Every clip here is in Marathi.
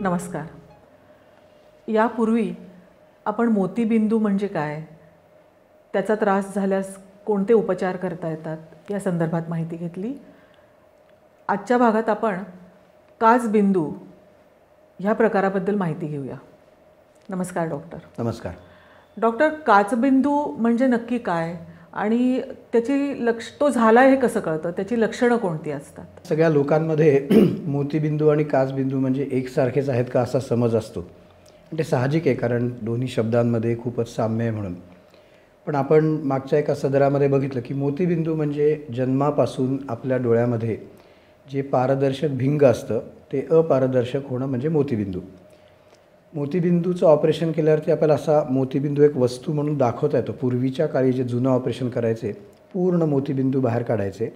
नमस्कार. यापूर्वी आपण मोतीबिंदू म्हणजे काय, त्याचा त्रास झाल्यास कोणते उपचार करता येतात या संदर्भात माहिती घेतली. आजच्या भागात आपण काचबिंदू ह्या प्रकाराबद्दल माहिती घेऊया. नमस्कार डॉक्टर. नमस्कार डॉक्टर, काचबिंदू म्हणजे नक्की काय आणि तो झाला हे कसं कळतं, त्याची लक्षणं कोणती असतात? सगळ्या लोकांमध्ये मोतीबिंदू आणि काचबिंदू म्हणजे एकसारखेच आहेत का असा समज असतो. ते साहजिक आहे, कारण दोन्ही शब्दांमध्ये खूपच साम्य आहे म्हणून. पण आपण मागच्या एका सदरामध्ये बघितलं की मोतीबिंदू म्हणजे जन्मापासून आपल्या डोळ्यामध्ये जे पारदर्शक भिंग असतं ते अपारदर्शक होणं म्हणजे मोतीबिंदू. मोतीबिंदूचं ऑपरेशन केल्यावरती आपल्याला असा मोतीबिंदू एक वस्तू म्हणून दाखवता येतो. पूर्वीच्या काळी जे जुनं ऑपरेशन करायचे, पूर्ण मोतीबिंदू बाहेर काढायचे.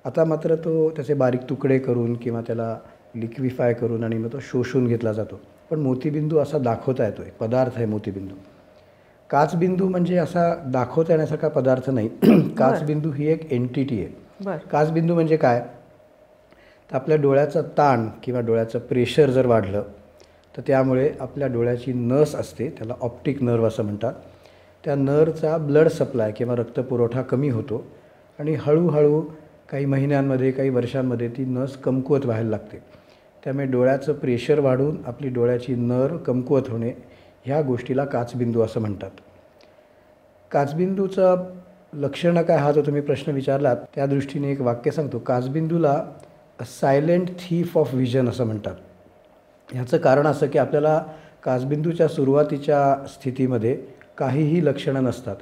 आता मात्र त्याचे बारीक तुकडे करून किंवा त्याला लिक्विफाय करून आणि मग तो शोषून घेतला जातो. पण मोतीबिंदू असा दाखवता येतो, एक पदार्थ आहे मोतीबिंदू. काचबिंदू म्हणजे असा दाखवता येण्यासारखा पदार्थ नाही. काचबिंदू ही एक एंटिटी आहे. काचबिंदू म्हणजे काय, तर आपल्या डोळ्याचा ताण किंवा डोळ्याचं प्रेशर जर वाढलं तर त्यामुळे आपल्या डोळ्याची नस असते, त्याला ऑप्टिक नर्व असं म्हणतात, त्या नर्वचा ब्लड सप्लाय किंवा रक्तपुरवठा कमी होतो आणि हळूहळू काही महिन्यांमध्ये काही वर्षांमध्ये ती नस कमकुवत व्हायला लागते. त्यामुळे डोळ्याचं प्रेशर वाढून आपली डोळ्याची नर्व कमकुवत होणे, ह्या गोष्टीला काचबिंदू असं म्हणतात. काचबिंदूचं लक्षणं काय, हा जो तुम्ही प्रश्न विचारलात त्या दृष्टीने एक वाक्य सांगतो. काचबिंदूला सायलेंट थीफ ऑफ व्हिजन असं म्हणतात. ह्याचं कारण असं की आपल्याला काचबिंदूच्या सुरुवातीच्या स्थितीमध्ये काहीही लक्षणं नसतात.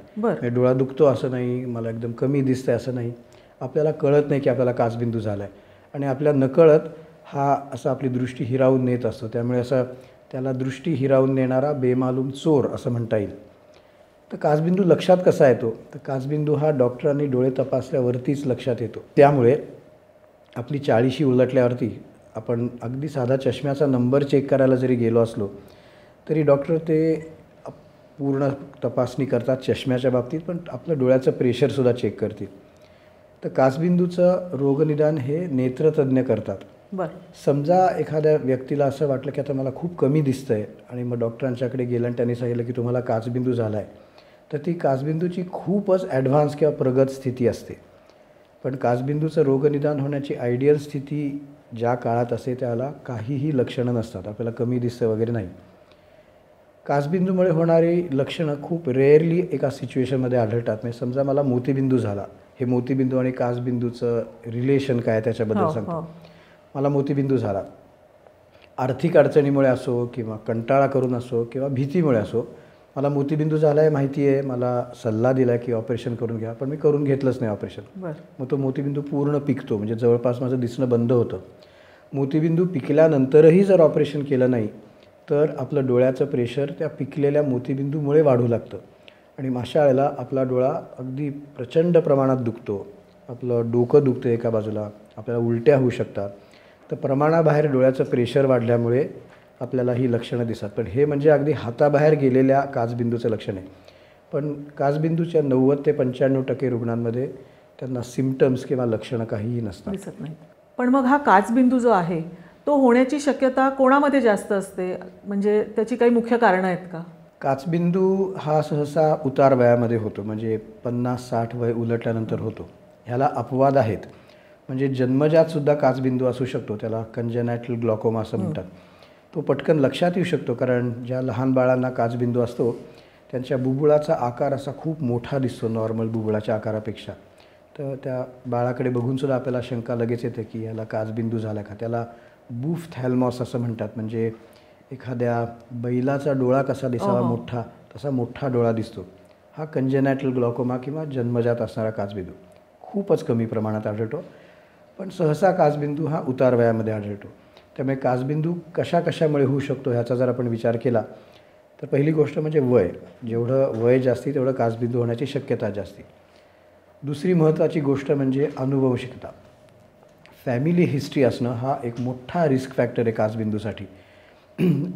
डोळा दुखतो असं नाही, मला एकदम कमी दिसतं असं नाही, आपल्याला कळत नाही की आपल्याला काचबिंदू झाला आहे आणि आपल्या नकळत हा असा आपली दृष्टी हिरावून नेत असतो. त्यामुळे असं त्याला दृष्टी हिरावून नेणारा बेमालूम चोर असं म्हणता येईल. तर काचबिंदू लक्षात कसा येतो, तर काचबिंदू हा डॉक्टरांनी डोळे तपासल्यावरतीच लक्षात येतो. त्यामुळे आपली 40शी उलटल्यावरती आपण अगदी साधा चष्म्याचा नंबर चेक करायला जरी गेलो असलो तरी डॉक्टर ते पूर्ण तपासणी करतात चष्म्याच्या बाबतीत, पण आपलं डोळ्याचं प्रेशरसुद्धा चेक करतील. तर काचबिंदूचं रोगनिदान हे नेत्रतज्ञ करतात. समजा एखाद्या व्यक्तीला असं वाटलं की आता मला खूप कमी दिसतं आहे आणि मग डॉक्टरांच्याकडे गेलं आणि त्यांनी सांगितलं की तुम्हाला काचबिंदू झाला आहे, तर ती काचबिंदूची खूपच ॲडव्हान्स किंवा प्रगत स्थिती असते. पण काचबिंदूचं रोगनिदान होण्याची आयडियल स्थिती ज्या काळात असते त्याला काहीही लक्षणं नसतात, आपल्याला कमी दिसतं वगैरे नाही. काचबिंदूमुळे होणारी लक्षणं खूप रेअरली एका सिच्युएशनमध्ये आढळतात. म्हणजे समजा मला मोतीबिंदू झाला, हे मोतीबिंदू आणि काचबिंदूचं रिलेशन काय त्याच्याबद्दल सांगतो. मला मोतीबिंदू झाला, आर्थिक अडचणीमुळे असो किंवा कंटाळा करून असो किंवा भीतीमुळे असो, मला मोतीबिंदू झाला आहे माहिती आहे, मला सल्ला दिला की ऑपरेशन करून घ्या, पण मी करून घेतलंच नाही ऑपरेशन. मग तो मोतीबिंदू पूर्ण पिकतो, म्हणजे जवळपास माझं दिसणं बंद होतं. मोतीबिंदू पिकल्यानंतरही जर ऑपरेशन केलं नाही तर आपलं डोळ्याचं प्रेशर त्या पिकलेल्या मोतीबिंदूमुळे वाढू लागतं आणि अशा वेळेला आपला डोळा अगदी प्रचंड प्रमाणात दुखतो, आपलं डोकं दुखतं एका बाजूला, आपल्याला उलट्या होऊ शकतात. तर प्रमाणाबाहेर डोळ्याचं प्रेशर वाढल्यामुळे आपल्याला ही लक्षणं दिसतात. पण हे म्हणजे अगदी हाताबाहेर गेलेल्या काचबिंदूचं लक्षण आहे. पण काचबिंदूच्या 90 ते 95% रुग्णांमध्ये त्यांना सिम्पटम्स किंवा लक्षणं काहीही नसतात, दिसत नाही. पण मग हा काचबिंदू जो आहे तो होण्याची शक्यता कोणामध्ये जास्त असते, म्हणजे त्याची काही मुख्य कारणं आहेत का? काचबिंदू हा सहसा उतार वयामध्ये होतो, म्हणजे 50-60 वय उलटल्यानंतर होतो. ह्याला अपवाद आहेत, म्हणजे जन्मजातसुद्धा काचबिंदू असू शकतो, त्याला कंजेनायटल ग्लॉकोमा असं म्हणतात. तो पटकन लक्षात येऊ शकतो, कारण ज्या लहान बाळांना काचबिंदू असतो त्यांच्या बुबुळाचा आकार असा खूप मोठा दिसतो नॉर्मल बुबुळाच्या आकारापेक्षा. तर त्या बाळाकडे बघूनसुद्धा आपल्याला शंका लगेच येते की याला काचबिंदू झाला का. त्याला बुफ्थॅल्मॉस असं म्हणतात, म्हणजे एखाद्या बैलाचा डोळा कसा दिसावा मोठा, तसा मोठा डोळा दिसतो. हा कंजेनायटल ग्लॉकोमा किंवा जन्मजात असणारा काचबिंदू खूपच कमी प्रमाणात आढळतो, पण सहसा काचबिंदू हा उतार वयामध्ये आढळतो. त्यामुळे काचबिंदू कशामुळे होऊ शकतो ह्याचा जर आपण विचार केला तर पहिली गोष्ट म्हणजे वय. जेवढं वय जास्ती तेवढं काचबिंदू होण्याची शक्यता जास्ती. दुसरी महत्त्वाची गोष्ट म्हणजे अनुवंशिकता. फॅमिली हिस्ट्री असणं हा एक मोठा रिस्क फॅक्टर आहे काचबिंदूसाठी.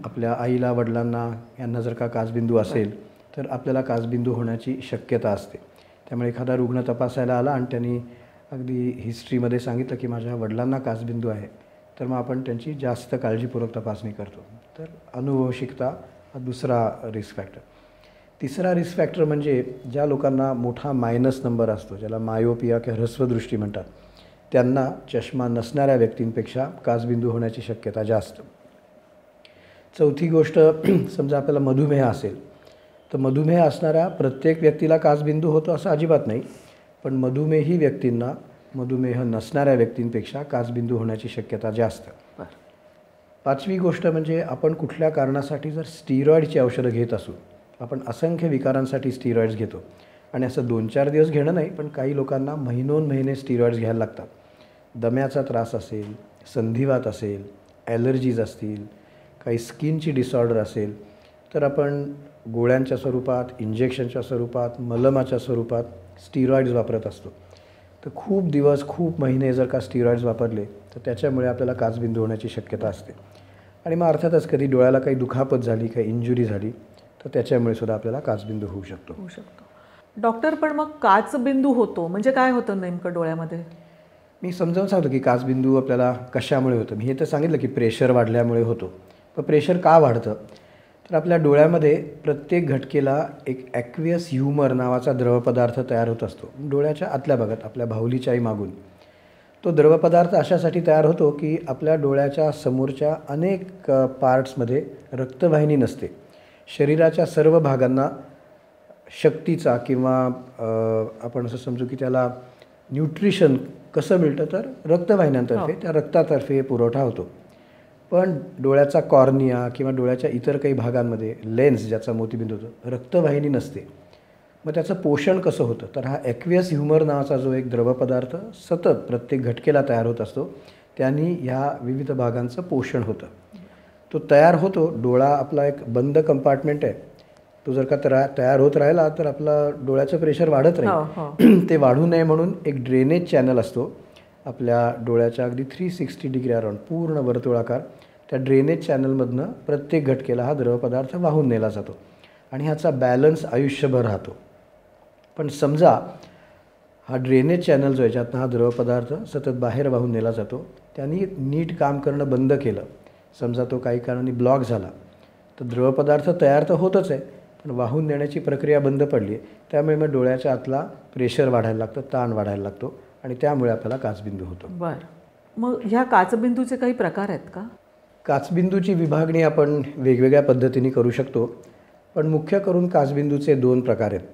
आपल्या आईला, वडिलांना यांना जर का काचबिंदू असेल तर आपल्याला काचबिंदू होण्याची शक्यता असते. त्यामुळे एखादा रुग्ण तपासायला आला आणि त्यांनी अगदी हिस्ट्रीमध्ये सांगितलं की माझ्या वडिलांना काचबिंदू आहे, तर मग आपण त्यांची जास्त काळजीपूर्वक तपासणी करतो. तर अनुवंशिकता हा दुसरा रिस्क फॅक्टर. तिसरा रिस्क फॅक्टर म्हणजे ज्या लोकांना मोठा मायनस नंबर असतो, ज्याला मायोपिया किंवा ह्रस्वदृष्टी म्हणतात, त्यांना चष्मा नसणाऱ्या व्यक्तींपेक्षा काचबिंदू होण्याची शक्यता जास्त. चौथी गोष्ट, समजा आपल्याला मधुमेह असेल तर मधुमेह असणाऱ्या प्रत्येक व्यक्तीला काचबिंदू होतो असं अजिबात नाही, पण मधुमेही व्यक्तींना मधुमेह नसणाऱ्या व्यक्तींपेक्षा काचबिंदू होण्याची शक्यता जास्त. पाचवी गोष्ट म्हणजे आपण कुठल्या कारणासाठी जर स्टिरॉईडची औषधं घेत असू, आपण असंख्य विकारांसाठी स्टिरॉईड्स घेतो आणि असं 2-4 दिवस घेणं नाही, पण काही लोकांना महिनोन स्टिरॉईड्स घ्यायला लागतात. दम्याचा त्रास असेल, संधिवात असेल, ॲलर्जीज असतील, काही स्किनची डिसऑर्डर असेल, तर आपण गोळ्यांच्या स्वरूपात, इंजेक्शनच्या स्वरूपात, मलमाच्या स्वरूपात स्टिरॉईड्स वापरत असतो. तर खूप दिवस, खूप महिने जर का स्टिरॉईड्स वापरले तर त्याच्यामुळे आपल्याला काचबिंदू होण्याची शक्यता असते. आणि मग अर्थातच कधी डोळ्याला काही दुखापत झाली, काही इंजुरी झाली तर त्याच्यामुळे सुद्धा आपल्याला काचबिंदू होऊ शकतो. डॉक्टर, पण मग काचबिंदू होतो म्हणजे काय होतं नेमकं डोळ्यामध्ये? मी समजावून सांगतो की काचबिंदू आपल्याला कशामुळे होतं. मी हे तर सांगितलं की प्रेशर वाढल्यामुळे होतो. पण प्रेशर का वाढतं? तर आपल्या डोळ्यामध्ये प्रत्येक घटकेला एक ॲक्वियस ह्युमर नावाचा द्रवपदार्थ तयार होत असतो, डोळ्याच्या आतल्या भागात, आपल्या बाहुलीच्याही मागून. तो द्रवपदार्थ अशासाठी तयार होतो की आपल्या डोळ्याच्या समोरच्या अनेक पार्ट्समध्ये रक्तवाहिनी नसते. शरीराच्या सर्व भागांना शक्तीचा किंवा आपण असं समजू की त्याला न्यूट्रिशन कसं मिळतं, तर रक्तवाहिन्यांतर्फे, त्या रक्तातर्फे पुरवठा होतो. पण डोळ्याचा कॉर्निया किंवा डोळ्याच्या इतर काही भागांमध्ये लेन्स, ज्याचा मोतीबिंदू होतो, रक्तवाहिनी नसते. मग त्याचं पोषण कसं होतं? तर हा ॲक्वियस ह्युमर नावाचा जो एक द्रवपदार्थ सतत प्रत्येक घटकेला तयार होत असतो, त्यांनी ह्या विविध भागांचं पोषण होतं. तो तयार होतो. डोळा आपला एक बंद कंपार्टमेंट आहे. तो जर का तयार होत राहिला तर आपला डोळ्याचं प्रेशर वाढत राहील. ते वाढू नये म्हणून एक ड्रेनेज चॅनल असतो आपल्या डोळ्याच्या अगदी 360 डिग्री अराउंड, पूर्ण वर्तुळाकार. त्या ड्रेनेज चॅनलमधनं प्रत्येक घटकेला हा द्रवपदार्थ वाहून नेला जातो आणि ह्याचा बॅलन्स आयुष्यभर राहतो. पण समजा हा ड्रेनेज चॅनल जो आहे, ज्यातनं हा द्रवपदार्थ सतत बाहेर वाहून नेला जातो, त्यांनी नीट काम करणं बंद केलं, समजा तो काही कारणाने ब्लॉक झाला, तर द्रवपदार्थ तयार तर होतच आहे, पण वाहून नेण्याची प्रक्रिया बंद पडली आहे. त्यामुळे मग डोळ्याच्या आतला प्रेशर वाढायला लागतं, ताण वाढायला लागतो आणि त्यामुळे आपल्याला काचबिंदू होतो. बरं, मग ह्या काचबिंदूचे काही प्रकार आहेत का? काचबिंदूची विभागणी आपण वेगवेगळ्या पद्धतीने करू शकतो, पण मुख्य करून काचबिंदूचे 2 प्रकार आहेत.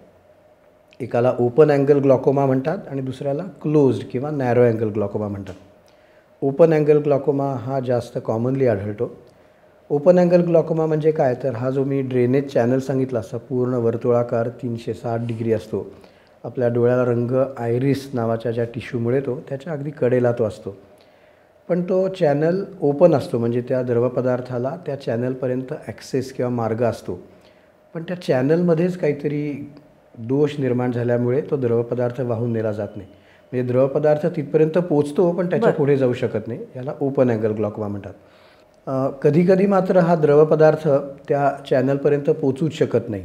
एकाला ओपन अँगल ग्लॉकोमा म्हणतात आणि दुसऱ्याला क्लोज्ड किंवा नॅरो अँगल ग्लॉकोमा म्हणतात. ओपन अँगल ग्लॉकोमा हा जास्त कॉमनली आढळतो. ओपन अँगल ग्लॉकोमा म्हणजे काय? तर हा जो मी ड्रेनेज चॅनल सांगितला असा पूर्ण वर्तुळाकार 360 डिग्री असतो. आपल्या डोळ्याला रंग आयरिस नावाच्या ज्या टिश्यूमुळे तो त्याच्या अगदी कडेला तो असतो. पण तो चॅनल ओपन असतो, म्हणजे त्या द्रवपदार्थाला त्या चॅनलपर्यंत ॲक्सेस किंवा मार्ग असतो. पण त्या चॅनलमध्येच काहीतरी दोष निर्माण झाल्यामुळे तो द्रवपदार्थ वाहून नेला जात नाही. म्हणजे द्रवपदार्थ तिथपर्यंत पोचतो पण त्याच्या पुढे जाऊ शकत नाही. याला ओपन अँगल ग्लॉकोमा म्हणतात. कधीकधी मात्र हा द्रवपदार्थ त्या चॅनलपर्यंत पोचूच शकत नाही.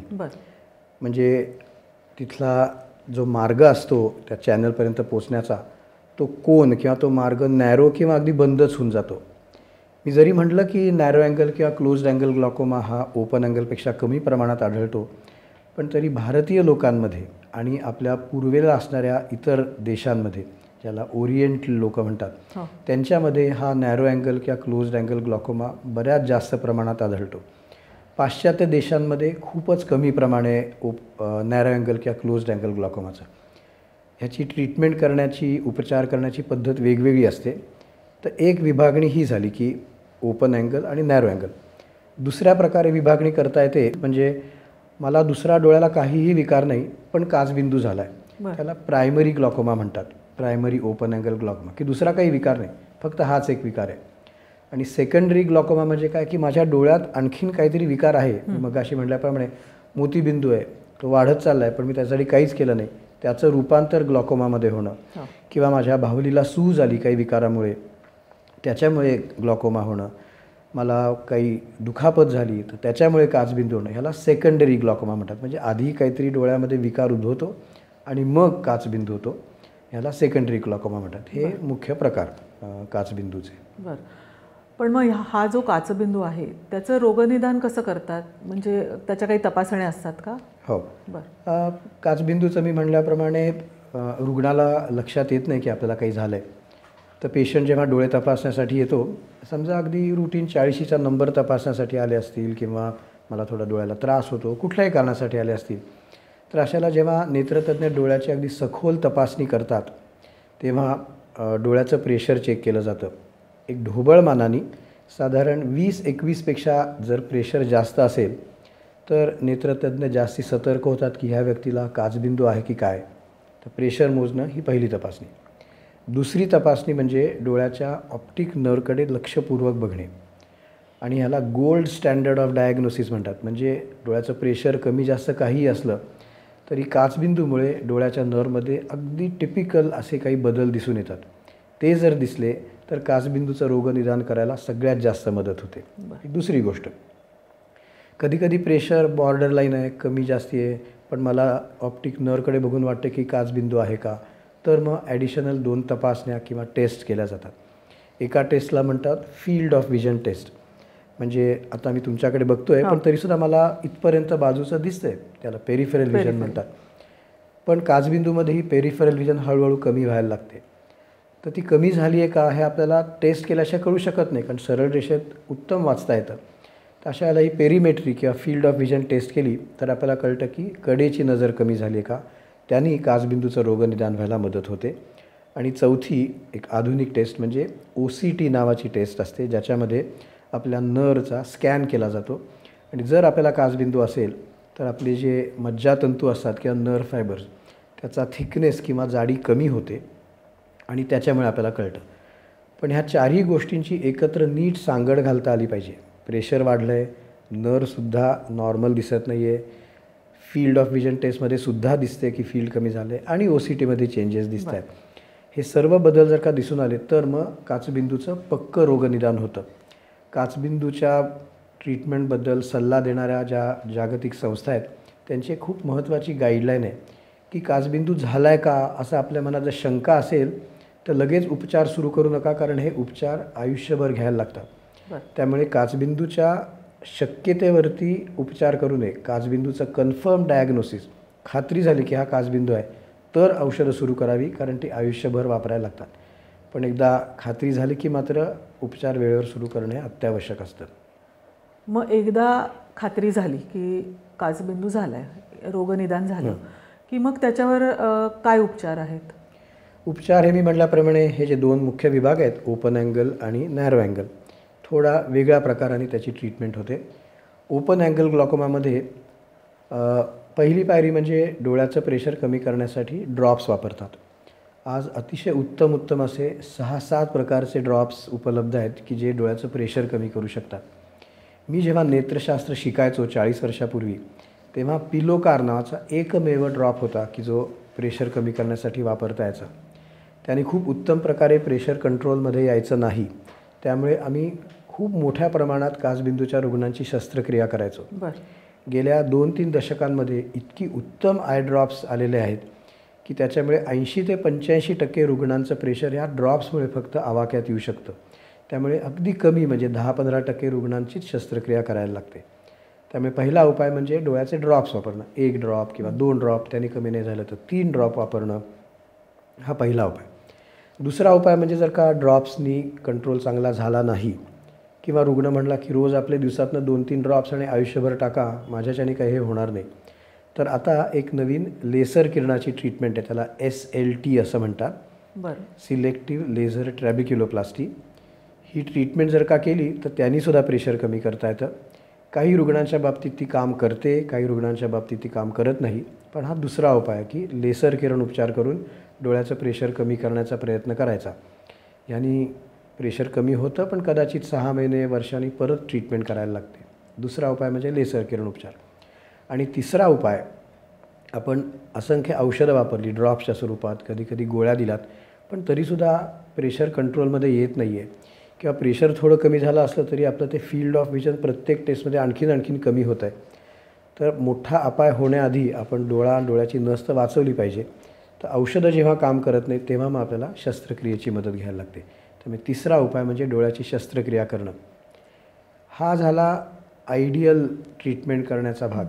म्हणजे तिथला जो मार्ग असतो त्या चॅनलपर्यंत पोचण्याचा, तो कोन किंवा तो मार्ग नॅरो किंवा अगदी बंदच होऊन जातो. मी जरी म्हटलं की नॅरो अँगल किंवा क्लोज्ड अँगल ग्लॉकोमा हा ओपन अँगलपेक्षा कमी प्रमाणात आढळतो, पण तरी भारतीय लोकांमध्ये आणि आपल्या पूर्वेला असणाऱ्या इतर देशांमध्ये, ज्याला ओरिएंटल लोक म्हणतात, त्यांच्यामध्ये हा नॅरो अँगल किंवा क्लोज्ड अँगल ग्लॉकोमा बऱ्याच जास्त प्रमाणात आढळतो. पाश्चात्य देशांमध्ये खूपच कमी प्रमाणे नॅरो अँगल किंवा क्लोज्ड अँगल ग्लॉकोमाचं. ह्याची ट्रीटमेंट करण्याची, उपचार करण्याची पद्धत वेगवेगळी असते. तर एक विभागणी ही झाली की ओपन अँगल आणि नॅरो अँगल. दुसऱ्या प्रकारे विभागणी करता येते, म्हणजे मला दुसऱ्या डोळ्याला काहीही विकार नाही पण काचबिंदू झाला आहे, त्याला प्रायमरी ग्लॉकोमा म्हणतात. प्रायमरी ओपन अँगल ग्लॉकोमा, की दुसरा काही विकार नाही, फक्त हाच एक विकार आहे. आणि सेकंडरी ग्लॉकोमा म्हणजे काय, की माझ्या डोळ्यात आणखीन काहीतरी विकार आहे. मग अशी म्हटल्याप्रमाणे मोतीबिंदू आहे, तो वाढत चालला आहे पण मी त्यासाठी काहीच केलं नाही, त्याचं रूपांतर ग्लॉकोमामध्ये होणं, किंवा माझ्या बाहुलीला सूज आली काही विकारामुळे, त्याच्यामुळे ग्लॉकोमा होणं, मला काही दुखापत झाली तर त्याच्यामुळे काचबिंदू होणं, ह्याला सेकंडरी ग्लॉकोमा म्हणतात. म्हणजे आधी काहीतरी डोळ्यामध्ये विकार उद्भवतो आणि मग काचबिंदू होतो, ह्याला सेकंडरी ग्लॉकोमा म्हणतात. हे मुख्य प्रकार काचबिंदूचे. बरं, पण मग हा जो काचबिंदू आहे त्याचं रोगनिदान कसं करतात? म्हणजे त्याच्या काही तपासण्या असतात का? हो. बरं. काचबिंदूचं मी म्हणल्याप्रमाणे रुग्णाला लक्षात येत नाही की आपल्याला काही झालं आहे. तर पेशंट जेव्हा डोळे तपासण्यासाठी येतो, समजा अगदी रूटीन 40चा नंबर तपासण्यासाठी आले असतील किंवा मला थोडा डोळ्याला त्रास होतो, कुठल्याही कारणासाठी आले असतील, तर अशाला जेव्हा नेत्रतज्ञ डोळ्याची अगदी सखोल तपासणी करतात, तेव्हा डोळ्याचं प्रेशर चेक केलं जातं. एक ढोबळ मानाने साधारण 20-21पेक्षा जर प्रेशर जास्त असेल तर नेत्रतज्ञ जास्ती सतर्क होतात की ह्या व्यक्तीला काचबिंदू आहे की काय. तर प्रेशर मोजणं ही पहिली तपासणी. दुसरी तपासणी म्हणजे डोळ्याच्या ऑप्टिक नर्वकडे लक्षपूर्वक बघणे आणि ह्याला गोल्ड स्टँडर्ड ऑफ डायग्नोसिस म्हणतात. म्हणजे डोळ्याचं प्रेशर कमी जास्त काहीही असलं तरी काचबिंदूमुळे डोळ्याच्या नर्वमध्ये अगदी टिपिकल असे काही बदल दिसून येतात. ते जर दिसले तर काचबिंदूचं रोगनिदान करायला सगळ्यात जास्त मदत होते. दुसरी गोष्ट, कधीकधी प्रेशर बॉर्डरलाईन आहे, कमी जास्ती आहे, पण मला ऑप्टिक नर्वकडे बघून वाटते की काचबिंदू आहे का, तर मग ॲडिशनल 2 तपासण्या किंवा टेस्ट केल्या जातात. एका टेस्टला म्हणतात फील्ड ऑफ विजन टेस्ट. म्हणजे आता मी तुमच्याकडे बघतोय पण तरीसुद्धा मला इथपर्यंत बाजूचं दिसतंय, त्याला पेरिफेरल विजन म्हणतात. पण काचबिंदूमध्ये ही पेरिफेरल विजन हळूहळू कमी व्हायला लागते. तर ती कमी झाली आहे का हे आपल्याला टेस्ट केल्याशिवाय कळू शकत नाही, कारण सरळ रेषेत उत्तम वाचता येतं. तर अशा याला ही पेरीमेट्री किंवा फील्ड ऑफ विजन टेस्ट केली तर आपल्याला कळतं की कडेची नजर कमी झाली आहे का, त्यांनी काचबिंदूचं रोगनिदान व्हायला मदत होते. आणि चौथी एक आधुनिक टेस्ट म्हणजे OCT नावाची टेस्ट असते, ज्याच्यामध्ये आपल्या नर्वचा स्कॅन केला जातो. आणि जर आपल्याला काचबिंदू असेल तर आपले जे मज्जातंतू असतात किंवा नर्व फायबर्स, त्याचा थिकनेस किंवा जाडी कमी होते आणि त्याच्यामुळे आपल्याला कळतं. पण ह्या चारही गोष्टींची एकत्र नीट सांगड घालता आली पाहिजे. प्रेशर वाढलं आहे, नर्वसुद्धा नॉर्मल दिसत नाही आहे, फील्ड ऑफ विजन टेस्टमध्ये सुद्धा दिसते की फील्ड कमी झालं आहे आणि OCTमध्ये चेंजेस दिसत आहेत. हे सर्व बदल जर का दिसून आले तर मग काचबिंदूचं पक्कं रोगनिदान होतं. काचबिंदूच्या ट्रीटमेंटबद्दल सल्ला देणाऱ्या ज्या जागतिक संस्था आहेत त्यांची खूप महत्त्वाची गाईडलाईन आहे की काचबिंदू झाला आहे का असं आपल्या मनात जर शंका असेल तर लगेच उपचार सुरू करू नका, कारण हे उपचार आयुष्यभर घ्यायला लागतात. त्यामुळे काचबिंदूच्या शक्यतेवरती उपचार करू नये. काचबिंदूचं कन्फर्म डायग्नोसिस, खात्री झाली की हा काचबिंदू आहे, तर औषधं सुरू करावी, कारण ती आयुष्यभर वापरायला लागतात. पण एकदा खात्री झाली की मात्र उपचार वेळेवर सुरू करणे अत्यावश्यक असतं. मग एकदा खात्री झाली की काचबिंदू झाला आहे, रोगनिदान झालं की मग त्याच्यावर काय उपचार आहेत? उपचार हे मी म्हटल्याप्रमाणे हे जे 2 मुख्य विभाग आहेत, ओपन अँगल आणि नॅरो अँगल, थोडा वेगळ्या प्रकाराने त्याची ट्रीटमेंट होते. ओपन अँगल ग्लॉकोमामध्ये पहिली पायरी म्हणजे डोळ्याचं प्रेशर कमी करण्यासाठी ड्रॉप्स वापरतात. आज अतिशय उत्तम असे 6-7 प्रकारचे ड्रॉप्स उपलब्ध आहेत की जे डोळ्याचं प्रेशर कमी करू शकतात. मी जेव्हा नेत्रशास्त्र शिकायचो 40 वर्षापूर्वी, तेव्हा पिलोकार नावाचा एकमेव ड्रॉप होता की जो प्रेशर कमी करण्यासाठी वापरता यायचा. त्याने खूप उत्तम प्रकारे प्रेशर कंट्रोलमध्ये यायचं नाही, त्यामुळे आम्ही खूप मोठ्या प्रमाणात काचबिंदूच्या रुग्णांची शस्त्रक्रिया करायचो. गेल्या 2-3 दशकांमध्ये इतकी उत्तम आय ड्रॉप्स आलेले आहेत की त्याच्यामुळे 80 ते 85% रुग्णांचं प्रेशर या ड्रॉप्समुळे फक्त आवाक्यात येऊ शकतं. त्यामुळे अगदी कमी म्हणजे 10-15% रुग्णांचीच शस्त्रक्रिया करायला लागते. त्यामुळे पहिला उपाय म्हणजे डोळ्याचे ड्रॉप्स वापरणं. 1 ड्रॉप किंवा 2 ड्रॉप, त्याने कमी नाही झालं तर 3 ड्रॉप वापरणं, हा पहिला उपाय. दुसरा उपाय म्हणजे जर का ड्रॉप्सनी कंट्रोल चांगला झाला नाही किंवा रुग्ण म्हणला की रोज आपले दिवसातनं 2-3 ड्रॉप्स आणि आयुष्यभर टाका, माझ्याच्याने काही हे होणार नाही, तर आता एक नवीन लेसर किरणाची ट्रीटमेंट आहे, त्याला SLT असं म्हणतात. Selective laser trabeculoplasty. ही ट्रीटमेंट जर का केली तर त्यांनीसुद्धा प्रेशर कमी करता येतं. काही रुग्णांच्या बाबतीत ती काम करते, काही रुग्णांच्या बाबतीत ती काम करत नाही. पण हा दुसरा उपाय आहे की लेसर किरण उपचार करून डोळ्याचं प्रेशर कमी करण्याचा प्रयत्न करायचा. यानी प्रेशर कमी होतं, पण कदाचित 6 महिने वर्षांनी परत ट्रीटमेंट करायला लागते. दुसरा उपाय म्हणजे लेसर किरण उपचार. आणि तिसरा उपाय, आपण असंख्य औषधं वापरली ड्रॉप्सच्या स्वरूपात, कधीकधी गोळ्या दिलात, पण तरीसुद्धा प्रेशर कंट्रोलमध्ये येत नाही आहे किंवा प्रेशर थोडं कमी झालं असलं तरी आपलं ते फील्ड ऑफ विजन प्रत्येक टेस्टमध्ये आणखीन कमी होत आहे. तर मोठा अपाय होण्याआधी आपण डोळ्याची नस तर वाचवली पाहिजे. तर औषधं जेव्हा काम करत नाहीत तेव्हा मग आपल्याला शस्त्रक्रियेची मदत घ्यायला लागते. तर मग तिसरा उपाय म्हणजे डोळ्याची शस्त्रक्रिया करणं. हा झाला आयडियल ट्रीटमेंट करण्याचा भाग.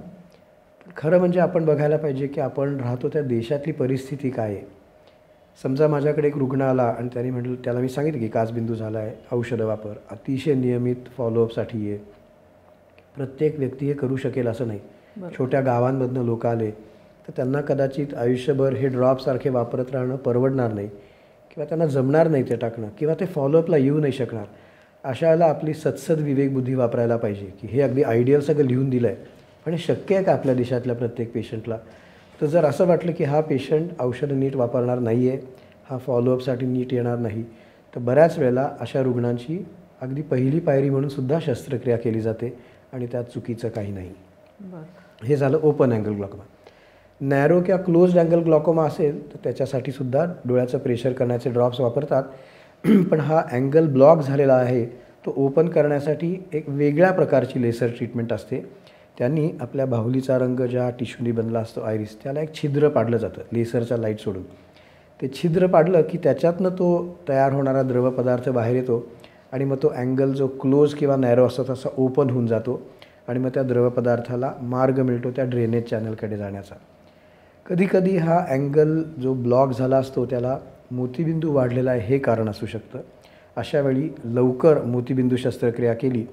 खरं म्हणजे आपण बघायला पाहिजे की आपण राहतो त्या देशातली परिस्थिती काय आहे. समजा माझ्याकडे एक रुग्ण आला आणि त्याने म्हटलं, त्याला मी सांगितलं की काचबिंदू झाला आहे, औषधं वापर, अतिशय नियमित फॉलोअपसाठी आहे. प्रत्येक व्यक्ती हे करू शकेल असं नाही. छोट्या गावांमधनं लोक आले तर त्यांना कदाचित आयुष्यभर हे ड्रॉपसारखे वापरत राहणं परवडणार नाही किंवा त्यांना जमणार नाही ते टाकणं किंवा ते फॉलोअपला येऊ नाही शकणार. अशा वेळेला आपली सत्सद विवेकबुद्धी वापरायला पाहिजे की हे अगदी आयडियल सगळं लिहून दिलं आहे, पण हे शक्य आहे का आपल्या देशातल्या प्रत्येक पेशंटला. तर जर असं वाटलं की हा पेशंट औषधं नीट वापरणार नाही आहे, हा फॉलोअपसाठी नीट येणार नाही, तर बऱ्याच वेळेला अशा रुग्णांची अगदी पहिली पायरी म्हणून सुद्धा शस्त्रक्रिया केली जाते आणि त्यात चुकीचं काही नाही. हे झालं ओपन अँगल ग्लॉकोमा. नॅरो किंवा क्लोज्ड अँगल ग्लॉकोमा असेल तर त्याच्यासाठी सुद्धा डोळ्याचं प्रेशर करण्याचे ड्रॉप्स वापरतात. पण हा अँगल ब्लॉक झालेला आहे तो ओपन करण्यासाठी एक वेगळ्या प्रकारची लेसर ट्रीटमेंट असते. त्यांनी आपल्या बाहुलीचा रंग ज्या टिश्यूनी बनला असतो आयरिस, त्याला एक छिद्र पाडलं जातं लेसरचा लाईट सोडून. ते छिद्र पाडलं की त्याच्यातनं तो तयार होणारा द्रव पदार्थ बाहेर येतो आणि मग तो अँगल जो क्लोज किंवा नॅरो असतो तसा ओपन होऊन जातो आणि मग त्या द्रव पदार्थाला मार्ग मिळतो त्या ड्रेनेज चॅनलकडे जाण्याचा. कधीकधी हा अँगल जो ब्लॉक झाला असतो त्याला मोतीबिंदू वाढलेला आहे हे कारण असू शकतं. अशा वेळी लवकर मोतीबिंदू शस्त्रक्रिया केली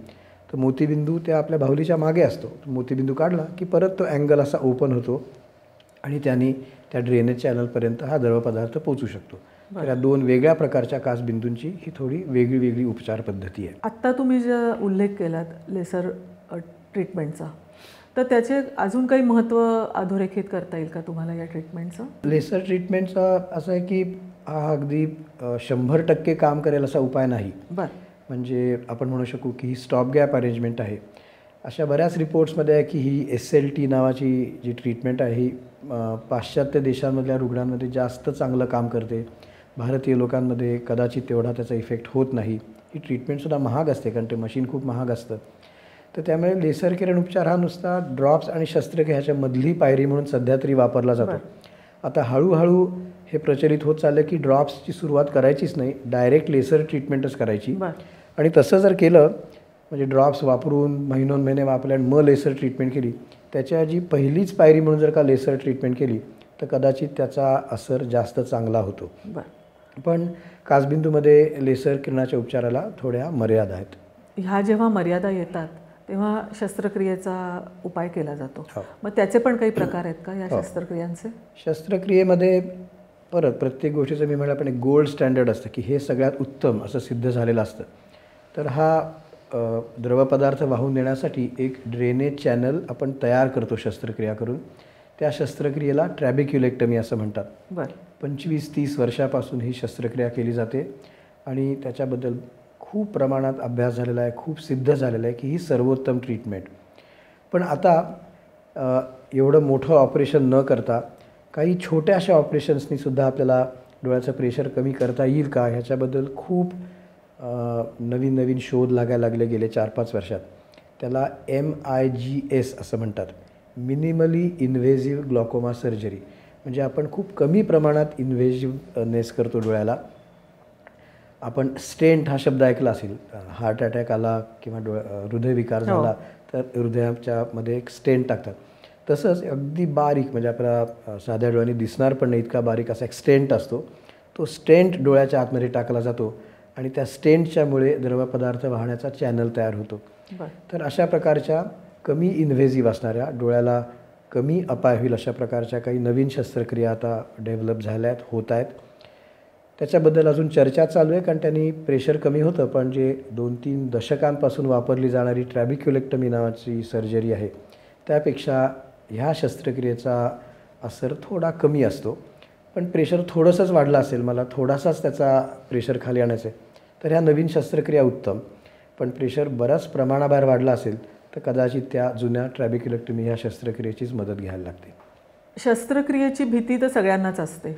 तर मोतीबिंदू त्या आपल्या बाहुलीच्या मागे असतो. मोतीबिंदू काढला की परत तो अँगल असा ओपन होतो आणि त्याने त्या ड्रेनेज चॅनलपर्यंत हा द्रव पदार्थ पोचू शकतो. तर या दोन वेगळ्या प्रकारच्या काचबिंदूंची ही थोडी वेगळी वेगळी उपचार पद्धती आहे. आत्ता तुम्ही जे उल्लेख केलात लेसर ट्रीटमेंटचा, तर त्याचे अजून काही महत्त्व अधोरेखित करता येईल का तुम्हाला या ट्रीटमेंटचं? लेसर ट्रीटमेंटचा असं आहे की हा अगदी 100% काम करेल असा उपाय नाही. म्हणजे आपण म्हणू शकू की ही स्टॉप गॅप अरेंजमेंट आहे. अशा बऱ्याच रिपोर्ट्समध्ये आहे की ही SLT नावाची जी ट्रीटमेंट आहे ही पाश्चात्य देशांमधल्या रुग्णांमध्ये जास्त चांगलं काम करते. भारतीय लोकांमध्ये कदाचित तेवढा त्याचा इफेक्ट होत नाही. ही ट्रीटमेंटसुद्धा महाग असते कारण ते मशीन खूप महाग असतं. तर त्यामुळे लेसर किरण उपचार हा नुसता ड्रॉप्स आणि शस्त्रक्रिया ह्याच्या मधली पायरी म्हणून सध्या तरी वापरला जातो. आता हळूहळू हे प्रचलित होत चाललं की ड्रॉप्सची सुरुवात करायचीच नाही, डायरेक्ट लेसर ट्रीटमेंटच करायची. आणि तसं जर केलं म्हणजे ड्रॉप्स वापरून महिने वापरले आणि मग लेसर ट्रीटमेंट केली, त्याच्या जी पहिलीच पायरी म्हणून जर का लेसर ट्रीटमेंट केली तर कदाचित त्याचा असर जास्त चांगला होतो. पण काचबिंदूमध्ये लेसर किरणाच्या उपचाराला थोड्या मर्यादा आहेत. ह्या जेव्हा मर्यादा येतात तेव्हा शस्त्रक्रियेचा उपाय केला जातो. मग त्याचे पण काही प्रकार आहेत का या शस्त्रक्रियांचे? शस्त्रक्रियेमध्ये परत प्रत्येक गोष्टीचं मी म्हटलं पण एक गोल्ड स्टँडर्ड असतं की हे सगळ्यात उत्तम असं सिद्ध झालेलं असतं. तर हा द्रवपदार्थ वाहून नेण्यासाठी एक ड्रेनेज चॅनल आपण तयार करतो शस्त्रक्रिया करून. त्या शस्त्रक्रियेला ट्रॅबिक्युलेक्टमी असं म्हणतात. 25-30 वर्षापासून ही शस्त्रक्रिया केली जाते आणि त्याच्याबद्दल खूप प्रमाणात अभ्यास झालेला आहे, खूप सिद्ध झालेलं आहे की ही सर्वोत्तम ट्रीटमेंट. पण आता एवढं मोठं ऑपरेशन न करता काही छोट्याशा ऑपरेशन्सनी सुद्धा आपल्याला डोळ्याचं प्रेशर कमी करता येईल का ह्याच्याबद्दल खूप नवीन शोध लागायला लागले गेले 4-5 वर्षात. त्याला MIGS असं म्हणतात, मिनिमली इन्व्हेजिव्ह ग्लॉकोमा सर्जरी. म्हणजे आपण खूप कमी प्रमाणात इन्व्हेजिव्हनेस करतो डोळ्याला. आपण स्टेंट हा शब्द ऐकला असेल, हार्ट अटॅक आला किंवा हृदयविकार झाला तर हृदयाच्या मध्ये एक स्टेंट टाकतात. तसंच अगदी बारीक म्हणजे आपल्याला साध्या डोळ्यांनी दिसणार पण नाही इतका बारीक असा एक स्टेंट असतो. तो स्टेंट डोळ्याच्या आतमध्ये टाकला जातो आणि त्या स्टेंटच्यामुळे द्रवपदार्थ वाहण्याचा चॅनल तयार होतो. तर अशा प्रकारच्या कमी इन्व्हेजिव्ह असणाऱ्या, डोळ्याला कमी अपाय होईल अशा प्रकारच्या काही नवीन शस्त्रक्रिया आता डेव्हलप झाल्या आहेत, होत आहेत. त्याच्याबद्दल अजून चर्चा चालू आहे कारण त्यांनी प्रेशर कमी होतं. पण जे 2-3 दशकांपासून वापरली जाणारी ट्रॅबिक्युलेक्टमी नावाची सर्जरी आहे त्यापेक्षा ह्या शस्त्रक्रियेचा असर थोडा कमी असतो. पण प्रेशर थोडंसंच वाढलं असेल, मला थोडासाच त्याचा प्रेशर खाली आणायचं आहे, तर ह्या नवीन शस्त्रक्रिया उत्तम. पण प्रेशर बऱ्याच प्रमाणाबाहेर वाढला असेल तर कदाचित त्या जुन्या ट्रॅबिक्युलेक्टमी ह्या शस्त्रक्रियेचीच मदत घ्यायला लागते. शस्त्रक्रियेची भीती तर सगळ्यांनाच असते,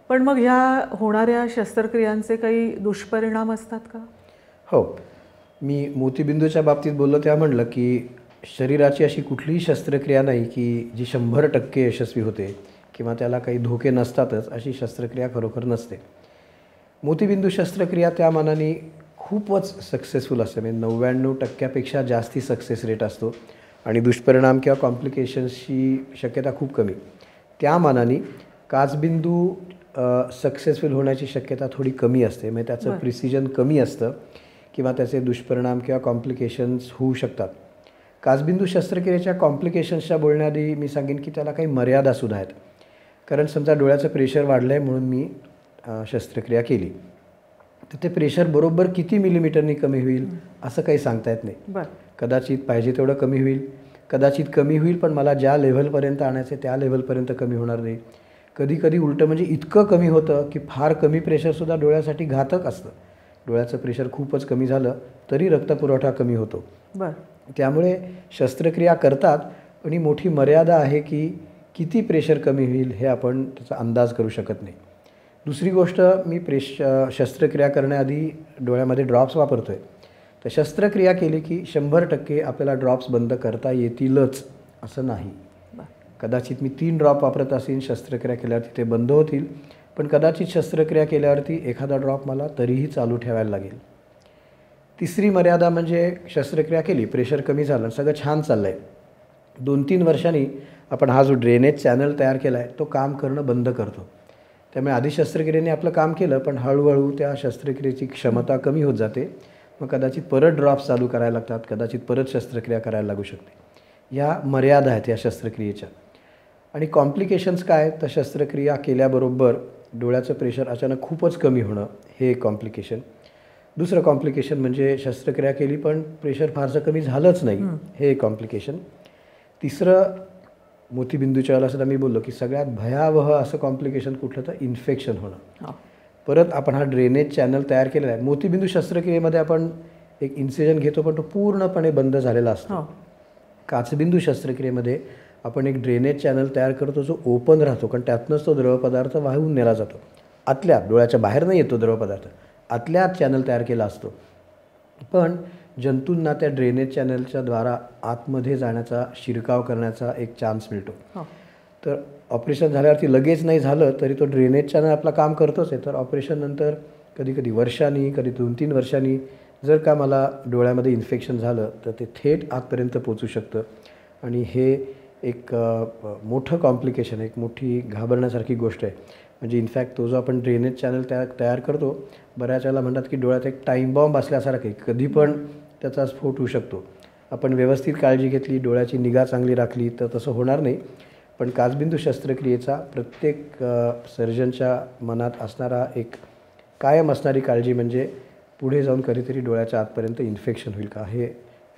पण मग ह्या होणाऱ्या शस्त्रक्रियांचे काही दुष्परिणाम असतात का? हो, मी मोतीबिंदूच्या बाबतीत बोललो तेव्हा म्हणलं की शरीराची अशी कुठलीही शस्त्रक्रिया नाही की जी 100% यशस्वी होते किंवा त्याला काही धोके नसतातच अशी शस्त्रक्रिया खरोखर नसते. मोतीबिंदू शस्त्रक्रिया त्या मानाने खूपच सक्सेसफुल असते, म्हणजे 99% जास्ती सक्सेस रेट असतो आणि दुष्परिणाम किंवा कॉम्प्लिकेशन्सची शक्यता खूप कमी. त्या मानाने काचबिंदू सक्सेसफुल होण्याची शक्यता थोडी कमी असते, म्हणजे त्याचं प्रिसिजन कमी असतं किंवा त्याचे दुष्परिणाम किंवा कॉम्प्लिकेशन्स होऊ शकतात. काचबिंदू शस्त्रक्रियेच्या कॉम्प्लिकेशन्सच्या बोलण्याआधी मी सांगेन की त्याला काही मर्यादासुद्धा आहेत. कारण समजा डोळ्याचं प्रेशर वाढलं आहे म्हणून मी शस्त्रक्रिया केली, तर ते प्रेशर बरोबर किती मिलीमीटरनी कमी होईल असं काही सांगता येत नाही. कदाचित पाहिजे तेवढं कमी होईल, कदाचित कमी होईल पण मला ज्या लेव्हलपर्यंत आणायचं त्या लेव्हलपर्यंत कमी होणार नाही. कधी कधी उलटं म्हणजे इतकं कमी होतं की फार कमी प्रेशरसुद्धा डोळ्यासाठी घातक असतं. डोळ्याचं प्रेशर खूपच कमी झालं तरी रक्तपुरवठा कमी होतो. त्यामुळे शस्त्रक्रिया करतात पण ही मोठी मर्यादा आहे की किती प्रेशर कमी होईल हे आपण त्याचा अंदाज करू शकत नाही. दुसरी गोष्ट, मी शस्त्रक्रिया करण्याआधी डोळ्यामध्ये ड्रॉप्स वापरतो आहे. तर शस्त्रक्रिया केली की 100% आपल्याला ड्रॉप्स बंद करता येतीलच असं नाही. कदाचित मी 3 ड्रॉप वापरत असेल, शस्त्रक्रिया केल्यावरती ते बंद होतील, पण कदाचित शस्त्रक्रिया केल्यावरती एखादा ड्रॉप मला तरीही चालू ठेवायला लागेल. तिसरी मर्यादा म्हणजे शस्त्रक्रिया केली, प्रेशर कमी झालं, सगळं छान चाललं आहे, 2-3 वर्षांनी आपण हा जो ड्रेनेज चॅनल तयार केला आहे तो काम करणं बंद करतो. त्यामुळे आधी शस्त्रक्रियेने आपलं काम केलं पण हळूहळू त्या शस्त्रक्रियेची क्षमता कमी होत जाते. मग कदाचित परत ड्रॉप्स चालू करायला लागतात, कदाचित परत शस्त्रक्रिया करायला लागू शकते. या मर्यादा आहेत या शस्त्रक्रियेच्या. आणि कॉम्प्लिकेशन्स काय, तर शस्त्रक्रिया केल्याबरोबर डोळ्याचं प्रेशर अचानक खूपच कमी होणं हे एक कॉम्प्लिकेशन. दुसरं कॉम्प्लिकेशन म्हणजे शस्त्रक्रिया केली पण प्रेशर फारसं कमी झालंच नाही, हे एक कॉम्प्लिकेशन. तिसरं, मोतीबिंदूच्या वेळेला सुद्धा मी बोललो की सगळ्यात भयावह असं कॉम्प्लिकेशन कुठलं तर इन्फेक्शन होणं. परत आपण हा ड्रेनेज चॅनल तयार केलेला आहे. मोतीबिंदू शस्त्रक्रियेमध्ये आपण एक इन्सिजन घेतो पण तो पूर्णपणे बंद झालेला असतो. काचबिंदू शस्त्रक्रियेमध्ये आपण एक ड्रेनेज चॅनल तयार करतो जो ओपन राहतो, कारण त्यातनंच तो द्रवपदार्थ वाहून नेला जातो. आतल्या, डोळ्याच्या बाहेर नाही येतो द्रवपदार्थ, आतल्या चॅनल तयार केला असतो. पण जंतूंना त्या ड्रेनेज चॅनलच्या द्वारा आतमध्ये जाण्याचा, शिरकाव करण्याचा एक चान्स मिळतो. तर ऑपरेशन झाल्यावरती लगेच नाही झालं तरी तो ड्रेनेज चॅनल आपलं काम करतोच आहे. तर ऑपरेशननंतर कधी कधी वर्षांनी, कधी 2-3 वर्षांनी जर का मला डोळ्यामध्ये इन्फेक्शन झालं तर ते थेट आतपर्यंत पोचू शकतं आणि हे एक मोठं कॉम्प्लिकेशन, एक मोठी घाबरण्यासारखी गोष्ट आहे. म्हणजे इनफॅक्ट तो जो आपण ड्रेनेज चॅनल तयार करतो, बऱ्याच वेळेला म्हणतात की डोळ्यात एक टाईम बॉम्ब असल्यासारखं आहे, कधी पण त्याचा स्फोट होऊ शकतो. आपण व्यवस्थित काळजी घेतली, डोळ्याची निगा चांगली राखली तर तसं होणार नाही. पण काचबिंदू शस्त्रक्रियेचा प्रत्येक सर्जनच्या मनात असणारा एक कायम असणारी काळजी म्हणजे पुढे जाऊन कधीतरी डोळ्याच्या आतपर्यंत इन्फेक्शन होईल का. हे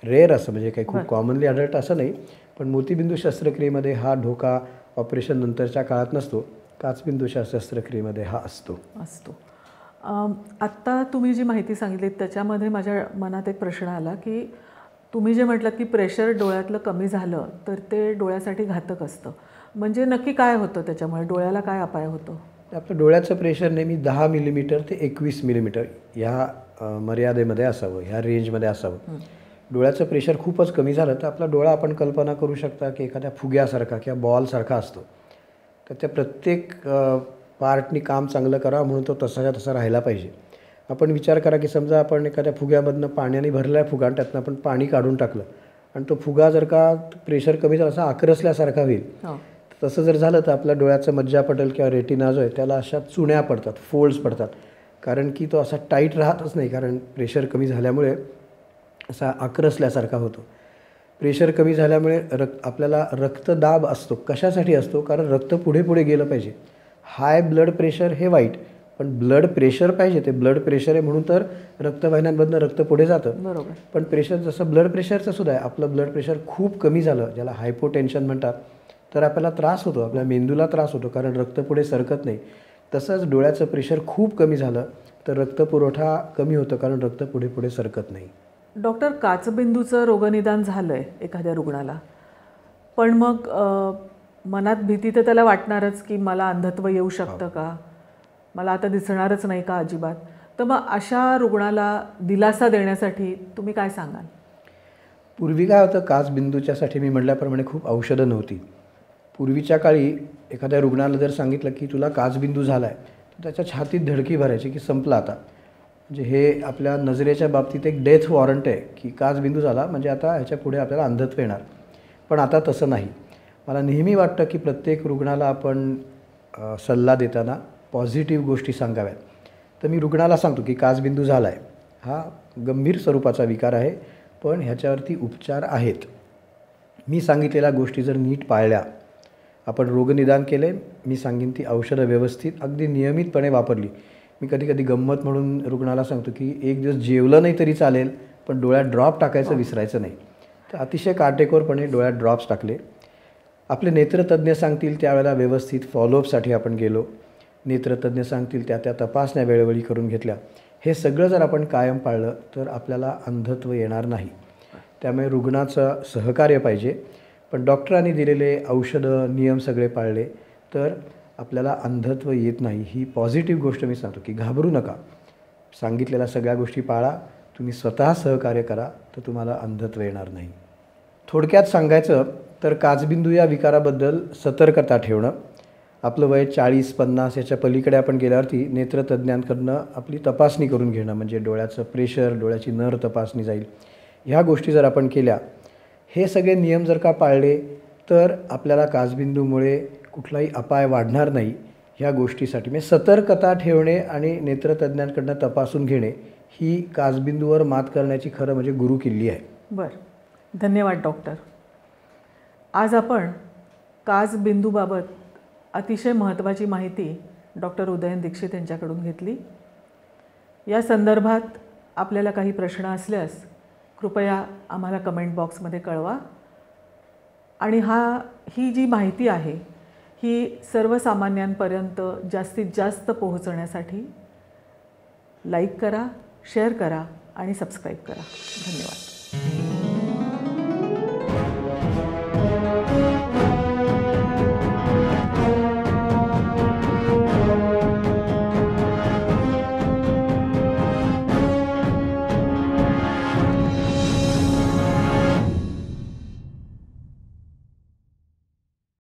रेअर असं, म्हणजे काही खूप कॉमनली आढळतं असं नाही, पण मोतीबिंदू शस्त्रक्रियेमध्ये हा धोका ऑपरेशन नंतरच्या काळात नसतो. काचबिंदू शस्त्रक्रियेमध्ये हा असतो. आत्ता तुम्ही जी माहिती सांगितली त्याच्यामध्ये माझ्या मनात एक प्रश्न आला की तुम्ही जे म्हटलं की प्रेशर डोळ्यातलं कमी झालं तर ते डोळ्यासाठी घातक असतं, म्हणजे नक्की काय होतं त्याच्यामुळे, डोळ्याला काय अपाय होतो? आपलं डोळ्याचं प्रेशर नेहमी 10 मिलीमीटर ते 21 मिलीमीटर ह्या मर्यादेमध्ये असावं, ह्या रेंजमध्ये असावं. डोळ्याचं प्रेशर खूपच कमी झालं तर आपला डोळा, आपण कल्पना करू शकता की एखाद्या फुग्यासारखा किंवा बॉलसारखा असतो. तर त्या प्रत्येक पार्टनी काम चांगलं करावं म्हणून तो तसाच्या तसा राहायला पाहिजे. आपण विचार करा की समजा आपण एखाद्या फुग्यामधनं पाण्याने भरला आहे फुगा आणि त्यातनं आपण पाणी काढून टाकलं आणि तो फुगा जर का प्रेशर कमी झाला असा आकरसल्यासारखा होईल. तसं जर झालं तर आपल्या डोळ्याचं मज्जापटल किंवा रेटिना जो आहे त्याला अशा चुण्या पडतात, फोल्ड्स पडतात, कारण की तो असा टाईट राहतच नाही, कारण प्रेशर कमी झाल्यामुळे असा आकरसल्यासारखा होतो. प्रेशर कमी झाल्यामुळे आपल्याला रक्तदाब असतो. कशासाठी असतो? कारण रक्त पुढे पुढे गेलं पाहिजे. हाय ब्लड प्रेशर हे वाईट, पण ब्लड प्रेशर पाहिजे, ते ब्लड प्रेशर आहे म्हणून तर रक्तवाहिन्यांमधनं रक्त पुढे जातं. बरोबर. पण प्रेशर जसं ब्लड प्रेशरचं सुद्धा आहे, आपलं ब्लड प्रेशर खूप कमी झालं, ज्याला हायपोटेन्शन म्हणतात, तर आपल्याला त्रास होतो, आपल्या मेंदूला त्रास होतो, कारण रक्त पुढे सरकत नाही. तसंच डोळ्याचं प्रेशर खूप कमी झालं तर रक्तपुरवठा कमी होतं, कारण रक्त पुढे पुढे सरकत नाही. डॉक्टर, काचबिंदूचं रोगनिदान झालं आहे एखाद्या रुग्णाला, पण मग मनात भीती तर त्याला वाटणारच की मला अंधत्व येऊ शकतं का, मला आता दिसणारच नाही का अजिबात. तर मग अशा रुग्णाला दिलासा देण्यासाठी तुम्ही काय सांगाल? पूर्वी काय होतं, काचबिंदूच्यासाठी मी म्हटल्याप्रमाणे खूप औषधं नव्हती. पूर्वीच्या काळी एखाद्या रुग्णाला जर सांगितलं की तुला काचबिंदू झाला आहे तर त्याच्या छातीत धडकी भरायची की संपला आता. म्हणजे हे आपल्या नजरेच्या बाबतीत एक डेथ वॉरंट आहे की काचबिंदू झाला म्हणजे आता ह्याच्या पुढे आपल्याला अंधत्व येणार. पण आता तसं नाही. मला नेहमी वाटतं की प्रत्येक रुग्णाला आपण सल्ला देताना पॉझिटिव्ह गोष्टी सांगाव्यात. तर मी रुग्णाला सांगतो की काचबिंदू झाला आहे, हा गंभीर स्वरूपाचा विकार आहे, पण ह्याच्यावरती उपचार आहेत. मी सांगितलेल्या गोष्टी जर नीट पाळल्या, आपण रोगनिदान केले, मी सांगेन ती औषधं व्यवस्थित अगदी नियमितपणे वापरली. मी कधी कधी गंमत म्हणून रुग्णाला सांगतो की एक दिवस जेवलं नाही तरी चालेल, पण डोळ्यात ड्रॉप टाकायचं विसरायचं नाही. तर अतिशय काटेकोरपणे डोळ्यात ड्रॉप्स टाकले. आपले नेत्रतज्ञ सांगतील त्यावेळेला व्यवस्थित फॉलोअपसाठी आपण गेलो. नेत्रतज्ञ सांगतील त्या तपासण्या वेळोवेळी करून घेतल्या. हे सगळं जर आपण कायम पाळलं तर आपल्याला अंधत्व येणार नाही. त्यामुळे रुग्णाचं सहकार्य पाहिजे, पण डॉक्टरांनी दिलेले औषधं नियम सगळे पाळले तर आपल्याला अंधत्व येत नाही. ही पॉझिटिव्ह गोष्ट मी सांगतो की घाबरू नका. सांगितलेल्या सगळ्या गोष्टी पाळा, तुम्ही स्वतः सहकार्य करा, तर तुम्हाला अंधत्व येणार नाही. थोडक्यात सांगायचं तर काचबिंदू या विकाराबद्दल सतर्कता ठेवणं. आपलं वय 40-50 याच्या पलीकडे आपण गेल्यावरती नेत्रतज्ञांकडनं आपली तपासणी करून घेणं, म्हणजे डोळ्याचं प्रेशर, डोळ्याची नर तपासणी जाईल. ह्या गोष्टी जर आपण केल्या, हे सगळे नियम जर का पाळले तर आपल्याला काचबिंदूमुळे कुठलाही अपाय वाढणार नाही. ह्या गोष्टीसाठी म्हणजे सतर्कता ठेवणे आणि नेत्रतज्ञांकडनं तपासून घेणे ही काचबिंदूवर मात करण्याची खरं म्हणजे गुरुकिल्ली आहे. बरं, धन्यवाद डॉक्टर. आज आपण काचबिंदूबाबत अतिशय महत्त्वाची माहिती डॉक्टर उदयन दीक्षित यांच्याकडून घेतली. या संदर्भात आपल्याला काही प्रश्न असल्यास कृपया आम्हाला कमेंट बॉक्समध्ये कळवा. आणि ही जी माहिती आहे ही सर्वसामान्यांपर्यंत जास्तीत जास्त पोहोचण्यासाठी लाईक करा, शेअर करा आणि सबस्क्राईब करा. धन्यवाद.